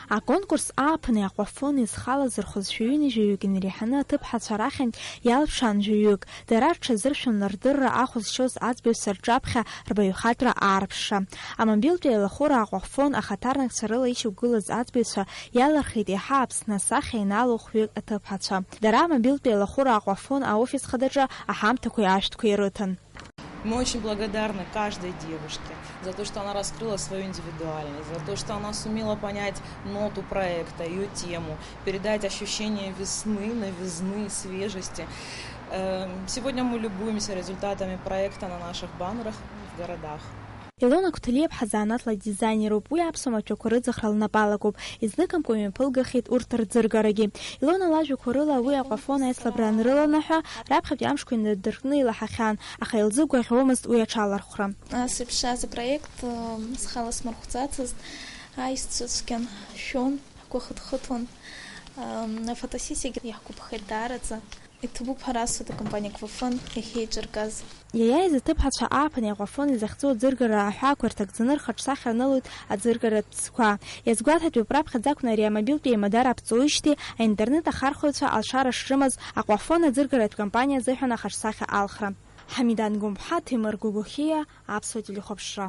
Аконкурс ааԥын аҟәафын изхалазырхоз шәаҩынҩажәаҩык инреиҳаны аҭыԥҳацәа рахьынтә иалԥшаан жәаҩык, дара рҽазыршәон рдырра ахәа зшьоз аӡбаҩцәа рҿаԥхьа рбаҩхатәра аарԥшра. Амобилтәи еилахәыра аҟәафон ахаҭарнакцәа рыла ишьақәгылаз аӡбаҩцәа иалырхит иаҳа Аԥсны асахьа инаало хәҩык аҭыԥҳацәа. Дара амобилтәи еилахәыра аҟәафон аофис хадаҿы аҳамҭақәеи ашәҭқәеи рыҭан. Мы очень благодарны каждой девушке за то, что она раскрыла свою индивидуальность, за то, что она сумела понять ноту проекта, ее тему, передать ощущение весны, новизны, свежести. Сегодня мы любуемся результатами проекта на наших баннерах в городах. Илона Куталиев ҳазаанатла дизайнеруп, уи аԥсуа маҭәақәа рыӡӷра лнапалагоуп, изныкымкәа имҩаԥылгахит урҭ рӡыргарагьы. Илона лажәақәа рыла уи аҟәафон аицлабра анрыланаҳәа, раԥхьатәи амшқәа инадыркны илаҳахьан, аха илзыгәаӷьуамызт уи аҽалархәра. Сыԥшааз апроект схала смырхәӡацызт, аишьцәа цәгьан шәон, ҳгәы хыҭхыҭуан, афотосессиагьы иаҳгәаԥхеит даараӡа. Иҭабуп ҳара асода компаниа Квафын иахьеиҿыргаз. Иаиааиз аҭыԥҳацәа ааԥын аҟәафон изахьӡу аӡыргара аҳәақәа рҭагӡаны рхаҿсахьа нылоит аӡыргаратә ҵкқәа. Иазгәаҭатәуп раԥхьаӡа акәны ари амобилтәи еимадара аԥҵуижьҭеи аинтернет ахархәаҩцәа алшара шрымаз аҟәафон аӡыргаратә компаниа азыҳәан ахаҿсахьа алхра. Ҳамидан Гәымԥҳа, Ҭемыр Гәыгәхиа, Аԥсуа телехәаԥшра.